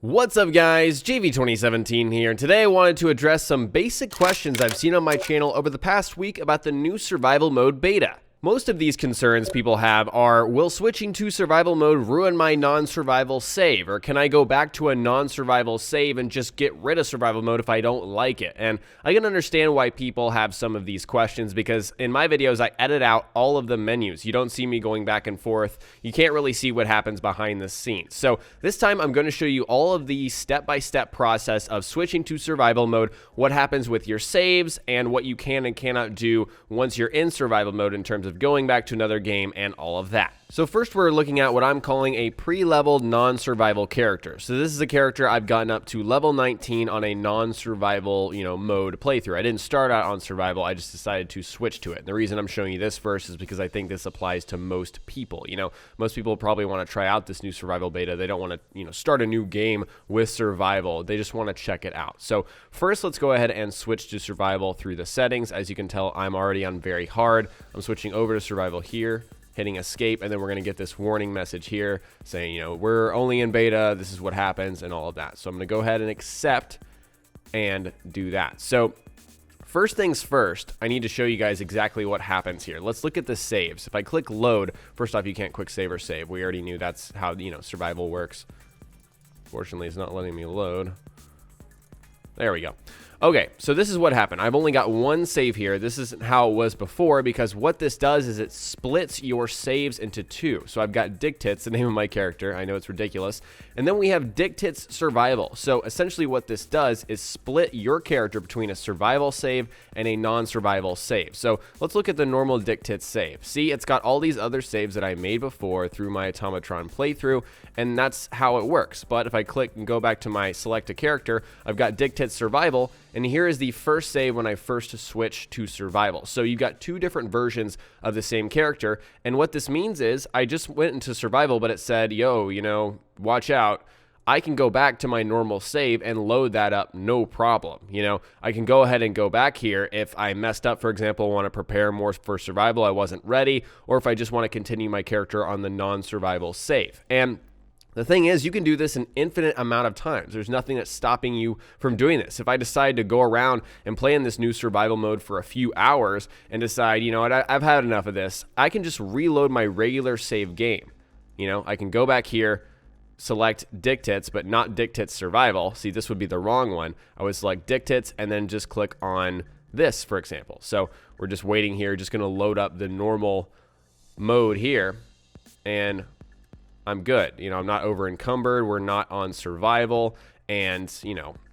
What's up guys, JV2017 here, and today I wanted to address some basic questions I've seen on my channel over the past week about the new survival mode beta. Most of these concerns people have are, will switching to survival mode ruin my non-survival save? Or can I go back to a non-survival save and just get rid of survival mode if I don't like it? And I can understand why people have some of these questions because in my videos I edit out all of the menus. You don't see me going back and forth. You can't really see what happens behind the scenes. So this time I'm going to show you all of the step-by-step process of switching to survival mode, what happens with your saves, and what you can and cannot do once you're in survival mode in terms of going back to another game and all of that. So first we're looking at what I'm calling a pre-leveled non-survival character. So this is a character I've gotten up to level 19 on a non-survival, mode playthrough. I didn't start out on survival, I just decided to switch to it. And the reason I'm showing you this first is because I think this applies to most people. Most people probably want to try out this new survival beta. They don't want to, start a new game with survival. They just want to check it out. So first let's go ahead and switch to survival through the settings. As you can tell, I'm already on very hard. I'm switching over to survival here, hitting escape, and then we're going to get this warning message here saying, we're only in beta, this is what happens, and all of that. So I'm going to go ahead and accept and do that. So first things first, I need to show you guys exactly what happens here. Let's look at the saves. If I click load, first off, you can't quick save or save. We already knew that's how, survival works. Fortunately, it's not letting me load. There we go. Okay, so this is what happened. I've only got one save here. This isn't how it was before because what this does is it splits your saves into two. So I've got Dictits, the name of my character. I know it's ridiculous. And then we have Dictits Survival. So essentially what this does is split your character between a survival save and a non-survival save. So let's look at the normal Dictits save. See, it's got all these other saves that I made before through my Automatron playthrough, and that's how it works. But if I click and go back to my select a character, I've got Dictits Survival, and here is the first save when I first switched to survival. So you've got two different versions of the same character. And what this means is I just went into survival, but it said, watch out. I can go back to my normal save and load that up, no problem. I can go ahead and go back here if I messed up, for example, want to prepare more for survival, I wasn't ready, or if I just want to continue my character on the non-survival save. And the thing is, you can do this an infinite amount of times. There's nothing that's stopping you from doing this. If I decide to go around and play in this new survival mode for a few hours and decide, I've had enough of this, I can just reload my regular save game. I can go back here, select Dictits, but not Dictits Survival. See, this would be the wrong one. I would select Dictits and then just click on this, for example. So we're just waiting here, just going to load up the normal mode here, and I'm good. I'm not over encumbered. We're not on survival, and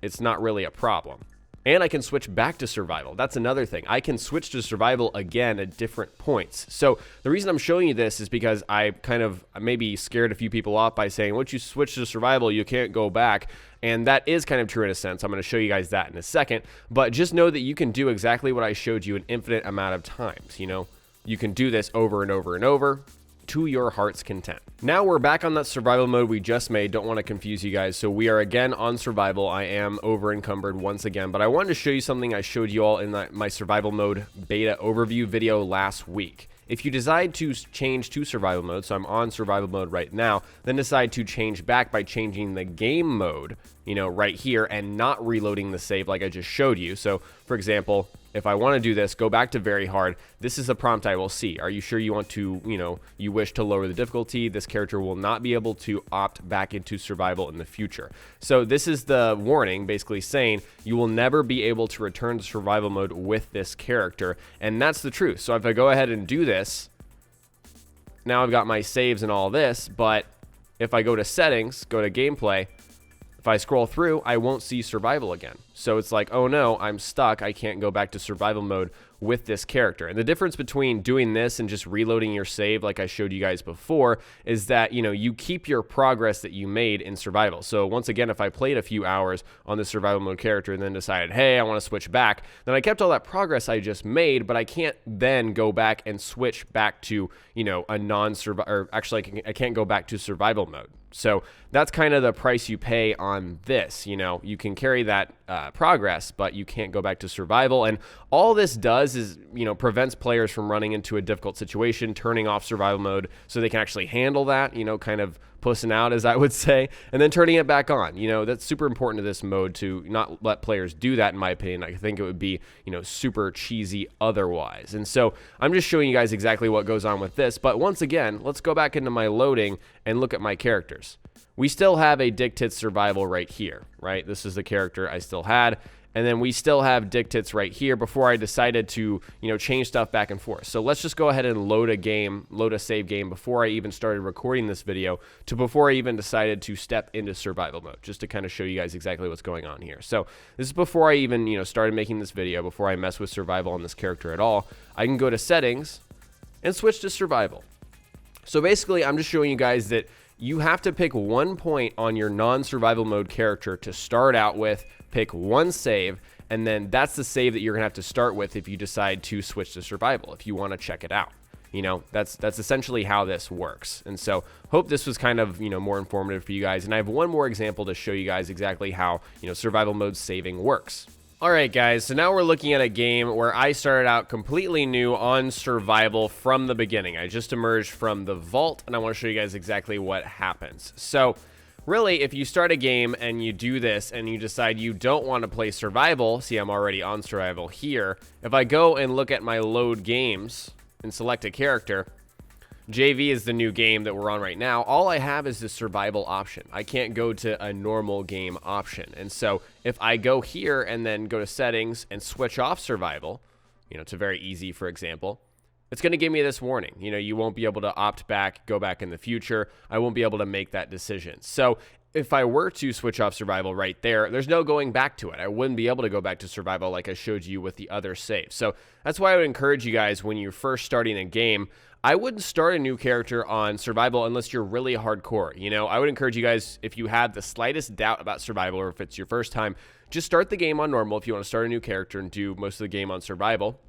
it's not really a problem. And I can switch back to survival. That's another thing. I can switch to survival again at different points. So the reason I'm showing you this is because I kind of maybe scared a few people off by saying, once you switch to survival, you can't go back. And that is kind of true in a sense. I'm going to show you guys that in a second. But just know that you can do exactly what I showed you an infinite amount of times. You can do this over and over and over to your heart's content. Now we're back on that survival mode we just made. Don't want to confuse you guys. So we are again on survival. I am over encumbered once again, but I wanted to show you something I showed you all in my survival mode beta overview video last week. If you decide to change to survival mode, so I'm on survival mode right now, then decide to change back by changing the game mode, right here, and not reloading the save like I just showed you. So for example, if I want to do this, go back to very hard. This is a prompt I will see. Are you sure you want to, you wish to lower the difficulty? This character will not be able to opt back into survival in the future. So this is the warning basically saying you will never be able to return to survival mode with this character. And that's the truth. So if I go ahead and do this, now I've got my saves and all this, but if I go to settings, go to gameplay, if I scroll through, I won't see survival again. So it's like, oh no, I'm stuck. I can't go back to survival mode with this character. And the difference between doing this and just reloading your save like I showed you guys before is that, you keep your progress that you made in survival. So once again, if I played a few hours on the survival mode character and then decided, hey, I want to switch back, then I kept all that progress I just made, but I can't then go back and switch back to, a non-survival, or actually I can't go back to survival mode. So that's kind of the price you pay on this. You can carry that progress, but you can't go back to survival. And all this does is, prevents players from running into a difficult situation, turning off survival mode so they can actually handle that, kind of pussing out, as I would say, and then turning it back on. You know, that's super important to this mode to not let players do that, in my opinion. I think it would be, you know, super cheesy otherwise. And so I'm just showing you guys exactly what goes on with this. But once again, let's go back into my loading and look at my characters. We still have a Dick Tits Survival right here, right? This is the character I still had. And then we still have Dick Tits right here before I decided to, you know, change stuff back and forth. So let's just go ahead and load a save game before I even started recording this video to before I even decided to step into survival mode, just to kind of show you guys exactly what's going on here. So this is before I even, you know, started making this video, before I mess with survival on this character at all. I can go to settings and switch to survival. So basically, I'm just showing you guys that you have to pick one point on your non-survival mode character to start out with, pick one save, and then that's the save that you're gonna have to start with if you decide to switch to survival, if you want to check it out. You know, that's essentially how this works. And so hope this was kind of, you know, more informative for you guys. And I have one more example to show you guys exactly how, you know, survival mode saving works. All right, guys, so now we're looking at a game where I started out completely new on survival from the beginning. I just emerged from the vault, and I want to show you guys exactly what happens. So really, if you start a game and you do this and you decide you don't want to play survival, see, I'm already on survival here. If I go and look at my load games and select a character, JV is the new game that we're on right now. All I have is the survival option. I can't go to a normal game option. And so if I go here and then go to settings and switch off survival, you know, to very easy, for example, it's going to give me this warning. You know, you won't be able to opt back, go back in the future. I won't be able to make that decision. So if I were to switch off survival right there, there's no going back to it. I wouldn't be able to go back to survival like I showed you with the other save. So that's why I would encourage you guys, when you're first starting a game, I wouldn't start a new character on survival unless you're really hardcore. You know, I would encourage you guys, if you have the slightest doubt about survival or if it's your first time, just start the game on normal if you want to start a new character and do most of the game on survival.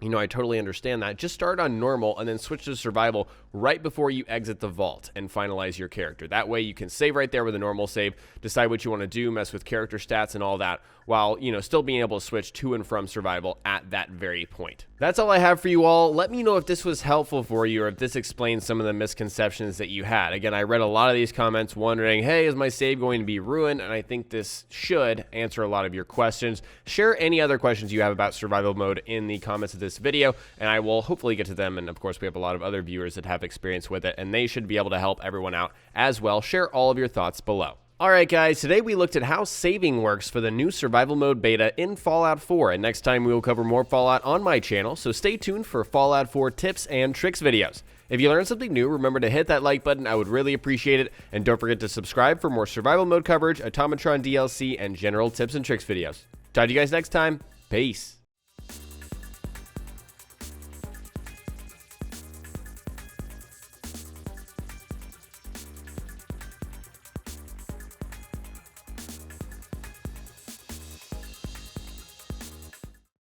You know, I totally understand that. Just start on normal and then switch to survival right before you exit the vault and finalize your character. That way you can save right there with a normal save, decide what you want to do, mess with character stats and all that, while, you know, still being able to switch to and from survival at that very point. That's all I have for you all. Let me know if this was helpful for you or if this explains some of the misconceptions that you had. Again, I read a lot of these comments wondering, hey, is my save going to be ruined? And I think this should answer a lot of your questions. Share any other questions you have about survival mode in the comments of this video, and I will hopefully get to them. And of course, we have a lot of other viewers that have experience with it, and they should be able to help everyone out as well. Share all of your thoughts below. Alright guys, today we looked at how saving works for the new survival mode beta in Fallout 4, and next time we will cover more Fallout on my channel, so stay tuned for Fallout 4 tips and tricks videos. If you learned something new, remember to hit that like button, I would really appreciate it, and don't forget to subscribe for more survival mode coverage, Automatron DLC, and general tips and tricks videos. Talk to you guys next time, peace!